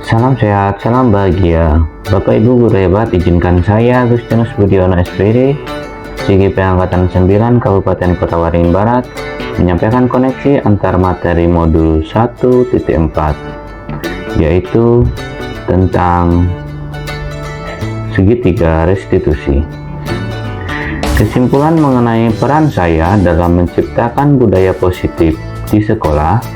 Salam sehat, salam bahagia. Bapak Ibu guru hebat, izinkan saya Agustinus Budiono SPD, CGP Angkatan 9 Kabupaten Kota Waringin Barat, menyampaikan koneksi antar materi modul 1.4, yaitu tentang segitiga restitusi. Kesimpulan mengenai peran saya dalam menciptakan budaya positif di sekolah.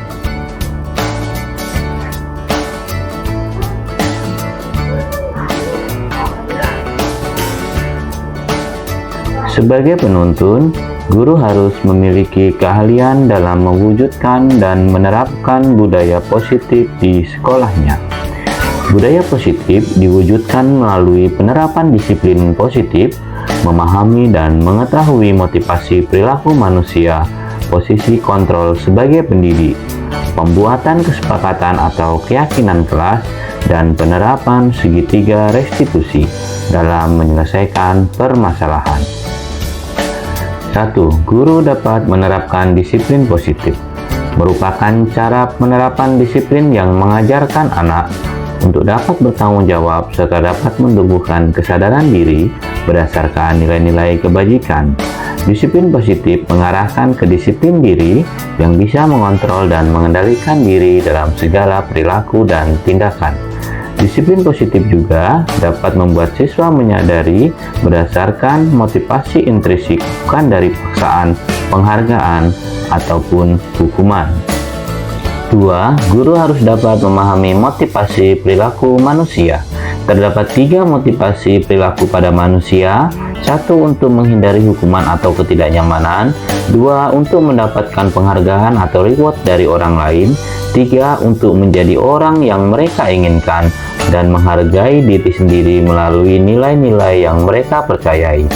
Sebagai penuntun, guru harus memiliki keahlian dalam mewujudkan dan menerapkan budaya positif di sekolahnya. Budaya positif diwujudkan melalui penerapan disiplin positif, memahami dan mengetahui motivasi perilaku manusia, posisi kontrol sebagai pendidik, pembuatan kesepakatan atau keyakinan kelas, dan penerapan segitiga restitusi dalam menyelesaikan permasalahan. 1. Guru dapat menerapkan disiplin positif. Merupakan cara penerapan disiplin yang mengajarkan anak untuk dapat bertanggung jawab serta dapat menumbuhkan kesadaran diri berdasarkan nilai-nilai kebajikan. Disiplin positif mengarahkan ke disiplin diri yang bisa mengontrol dan mengendalikan diri dalam segala perilaku dan tindakan. Disiplin positif juga dapat membuat siswa menyadari berdasarkan motivasi intrinsik, bukan dari paksaan, penghargaan, ataupun hukuman. 2. Guru harus dapat memahami motivasi perilaku manusia. Terdapat 3 motivasi perilaku pada manusia. 1. Untuk menghindari hukuman atau ketidaknyamanan. 2. Untuk mendapatkan penghargaan atau reward dari orang lain. 3. Untuk menjadi orang yang mereka inginkan dan menghargai diri sendiri melalui nilai-nilai yang mereka percayai.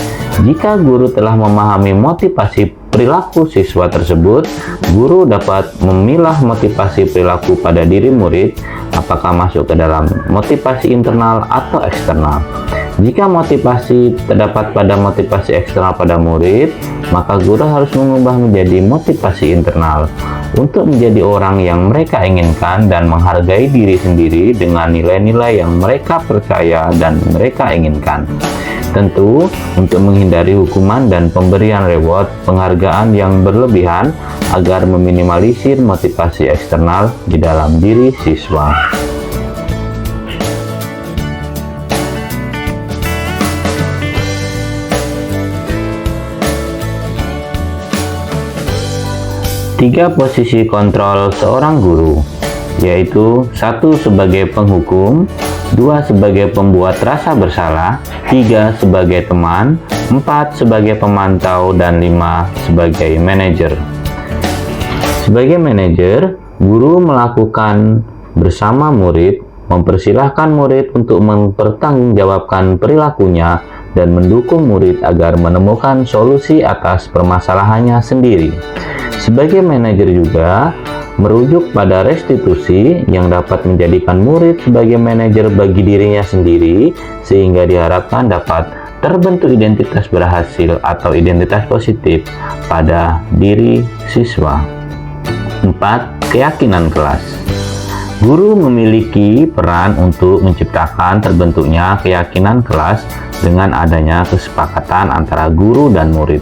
Jika guru telah memahami motivasi perilaku siswa tersebut, guru dapat memilah motivasi perilaku pada diri murid, apakah masuk ke dalam motivasi internal atau eksternal. Jika motivasi terdapat pada motivasi eksternal pada murid, maka guru harus mengubah menjadi motivasi internal untuk menjadi orang yang mereka inginkan dan menghargai diri sendiri dengan nilai-nilai yang mereka percaya dan mereka inginkan. Tentu, untuk menghindari hukuman dan pemberian reward penghargaan yang berlebihan agar meminimalisir motivasi eksternal di dalam diri siswa. Tiga posisi kontrol seorang guru, yaitu 1. Sebagai penghukum, 2. Sebagai pembuat rasa bersalah, 3. Sebagai teman, 4. Sebagai pemantau, dan 5. Sebagai manajer. Sebagai manajer, guru melakukan bersama murid, mempersilahkan murid untuk mempertanggungjawabkan perilakunya dan mendukung murid agar menemukan solusi atas permasalahannya sendiri. Sebagai manajer juga merujuk pada restitusi yang dapat menjadikan murid sebagai manajer bagi dirinya sendiri, sehingga diharapkan dapat terbentuk identitas berhasil atau identitas positif pada diri siswa. 4. Keyakinan kelas. Guru memiliki peran untuk menciptakan terbentuknya keyakinan kelas dengan adanya kesepakatan antara guru dan murid.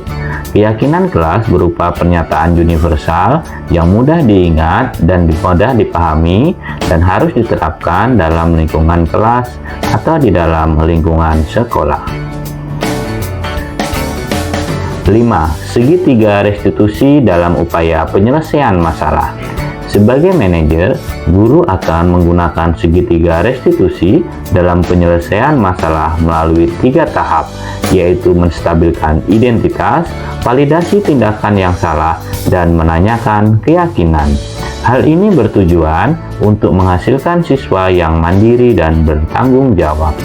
Keyakinan kelas berupa pernyataan universal yang mudah diingat dan mudah dipahami dan harus diterapkan dalam lingkungan kelas atau di dalam lingkungan sekolah. 5. Segitiga restitusi dalam upaya penyelesaian masalah. Sebagai manajer, guru akan menggunakan segitiga restitusi dalam penyelesaian masalah melalui 3 tahap, yaitu menstabilkan identitas, validasi tindakan yang salah, dan menanyakan keyakinan. Hal ini bertujuan untuk menghasilkan siswa yang mandiri dan bertanggung jawab.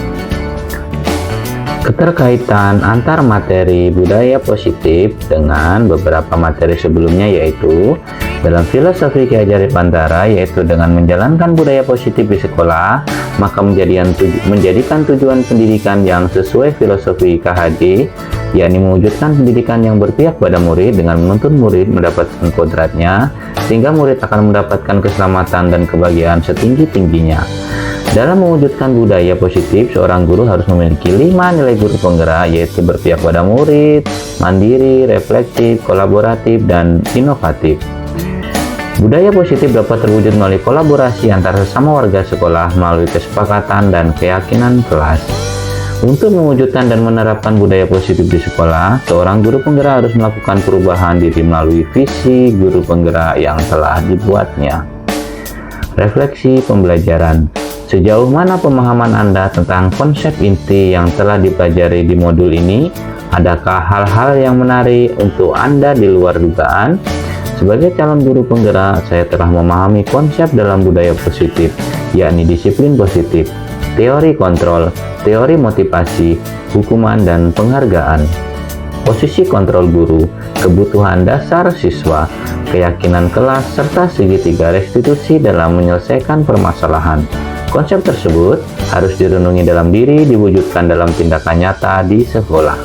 Keterkaitan antar materi budaya positif dengan beberapa materi sebelumnya, yaitu dalam filosofi Ki Hajar Dewantara, yaitu dengan menjalankan budaya positif di sekolah, maka menjadikan tujuan pendidikan yang sesuai filosofi KHD, yakni mewujudkan pendidikan yang berpihak pada murid dengan menuntun murid mendapatkan kodratnya, sehingga murid akan mendapatkan keselamatan dan kebahagiaan setinggi-tingginya. Dalam mewujudkan budaya positif, seorang guru harus memiliki 5 nilai guru penggerak, yaitu berpihak pada murid, mandiri, reflektif, kolaboratif, dan inovatif. Budaya positif dapat terwujud melalui kolaborasi antara sesama warga sekolah melalui kesepakatan dan keyakinan kelas. Untuk mewujudkan dan menerapkan budaya positif di sekolah, seorang guru penggerak harus melakukan perubahan diri melalui visi guru penggerak yang telah dibuatnya. Refleksi pembelajaran. Sejauh mana pemahaman Anda tentang konsep inti yang telah dipelajari di modul ini? Adakah hal-hal yang menarik untuk Anda di luar dugaan? Sebagai calon guru penggerak, saya telah memahami konsep dalam budaya positif, yakni disiplin positif, teori kontrol, teori motivasi, hukuman, dan penghargaan. Posisi kontrol guru, kebutuhan dasar siswa, keyakinan kelas, serta segitiga restitusi dalam menyelesaikan permasalahan. Konsep tersebut harus direnungi dalam diri, diwujudkan dalam tindakan nyata di sekolah.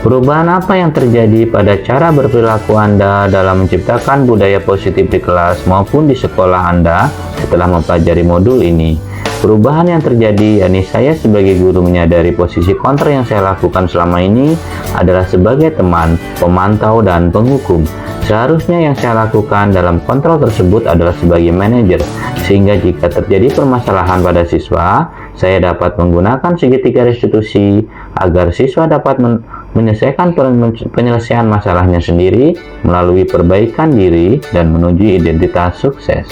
Perubahan apa yang terjadi pada cara berperilaku Anda dalam menciptakan budaya positif di kelas maupun di sekolah Anda setelah mempelajari modul ini? Perubahan yang terjadi, yakni saya sebagai guru menyadari posisi kontrol yang saya lakukan selama ini adalah sebagai teman, pemantau, dan penghukum. Seharusnya yang saya lakukan dalam kontrol tersebut adalah sebagai manajer, sehingga jika terjadi permasalahan pada siswa, saya dapat menggunakan segitiga restitusi agar siswa dapat menyelesaikan penyelesaian masalahnya sendiri melalui perbaikan diri dan menuju identitas sukses.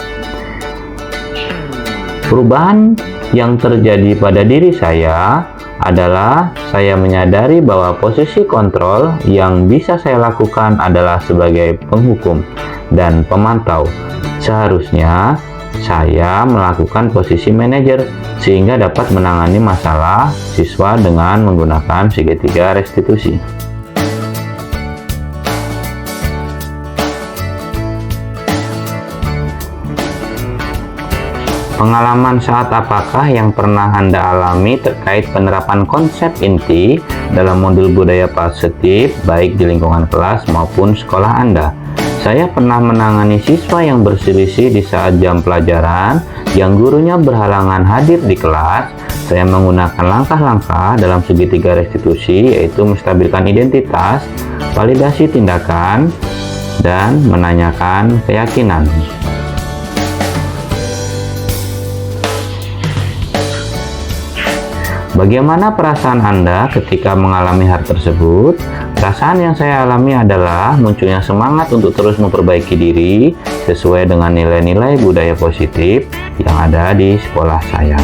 Perubahan yang terjadi pada diri saya adalah saya menyadari bahwa posisi kontrol yang bisa saya lakukan adalah sebagai penghukum dan pemantau. Seharusnya saya melakukan posisi manajer sehingga dapat menangani masalah siswa dengan menggunakan segitiga restitusi. Pengalaman saat apakah yang pernah Anda alami terkait penerapan konsep inti dalam modul budaya positif baik di lingkungan kelas maupun sekolah Anda? Saya pernah menangani siswa yang berselisih di saat jam pelajaran yang gurunya berhalangan hadir di kelas. Saya menggunakan langkah-langkah dalam segitiga restitusi, yaitu menstabilkan identitas, validasi tindakan, dan menanyakan keyakinan. Bagaimana perasaan Anda ketika mengalami hal tersebut? Perasaan yang saya alami adalah munculnya semangat untuk terus memperbaiki diri sesuai dengan nilai-nilai budaya positif yang ada di sekolah saya.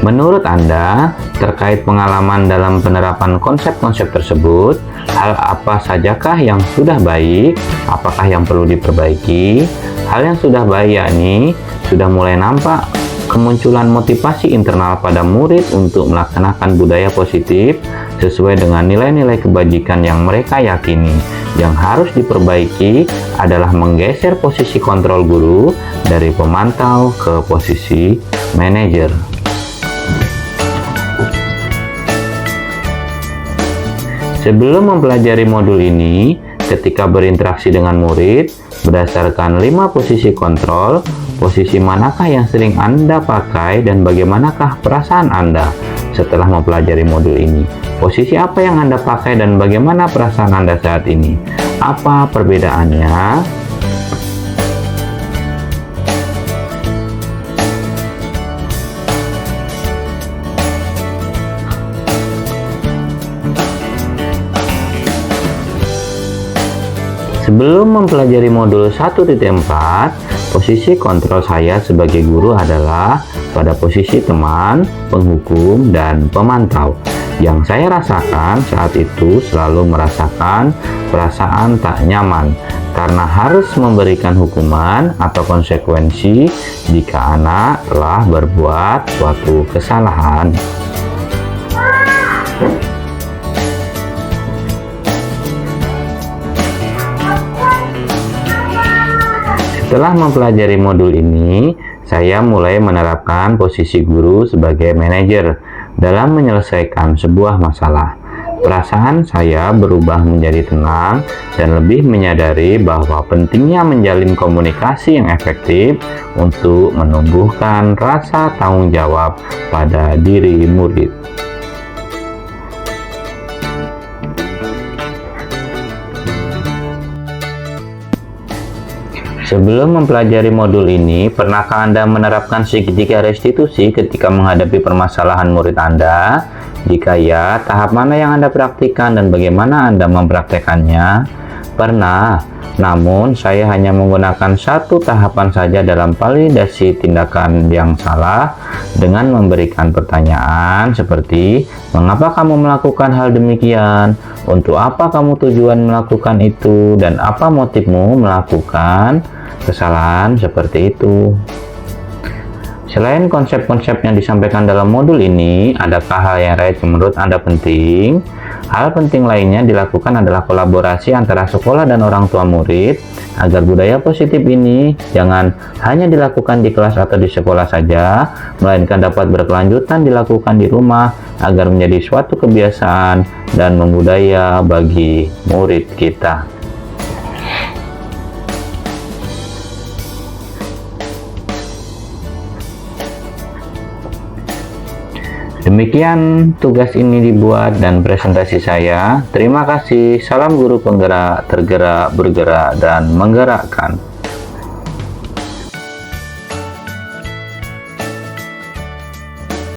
Menurut Anda, terkait pengalaman dalam penerapan konsep-konsep tersebut, hal apa sajakah yang sudah baik? Apakah yang perlu diperbaiki? Hal yang sudah baik yakni sudah mulai nampak kemunculan motivasi internal pada murid untuk melaksanakan budaya positif sesuai dengan nilai-nilai kebajikan yang mereka yakini. Yang harus diperbaiki adalah menggeser posisi kontrol guru dari pemantau ke posisi manajer. Sebelum mempelajari modul ini, ketika berinteraksi dengan murid, berdasarkan 5 posisi kontrol, posisi manakah yang sering Anda pakai dan bagaimanakah perasaan Anda setelah mempelajari modul ini? Posisi apa yang Anda pakai dan bagaimana perasaan Anda saat ini? Apa perbedaannya? Sebelum mempelajari modul 1.4, posisi kontrol saya sebagai guru adalah pada posisi teman, penghukum, dan pemantau. Yang saya rasakan saat itu selalu merasakan perasaan tak nyaman karena harus memberikan hukuman atau konsekuensi jika anak telah berbuat suatu kesalahan. Setelah mempelajari modul ini, saya mulai menerapkan posisi guru sebagai manajer dalam menyelesaikan sebuah masalah. perasaan saya berubah menjadi tenang dan lebih menyadari bahwa pentingnya menjalin komunikasi yang efektif untuk menumbuhkan rasa tanggung jawab pada diri murid. Sebelum mempelajari modul ini, pernahkah Anda menerapkan segitiga restitusi ketika menghadapi permasalahan murid Anda? Jika ya, tahap mana yang Anda praktikkan dan bagaimana Anda mempraktekannya? Pernah, namun saya hanya menggunakan satu tahapan saja dalam validasi tindakan yang salah dengan memberikan pertanyaan seperti, mengapa kamu melakukan hal demikian? Untuk apa kamu tujuan melakukan itu? Dan apa motifmu melakukan kesalahan seperti itu? Selain konsep-konsep yang disampaikan dalam modul ini, adakah hal yang lain yang menurut Anda penting? Hal penting lainnya dilakukan adalah kolaborasi antara sekolah dan orang tua murid, agar budaya positif ini jangan hanya dilakukan di kelas atau di sekolah saja, melainkan dapat berkelanjutan dilakukan di rumah, agar menjadi suatu kebiasaan dan membudaya bagi murid kita. Demikian tugas ini dibuat dan presentasi saya. Terima kasih. Salam guru penggerak, tergerak, bergerak, dan menggerakkan.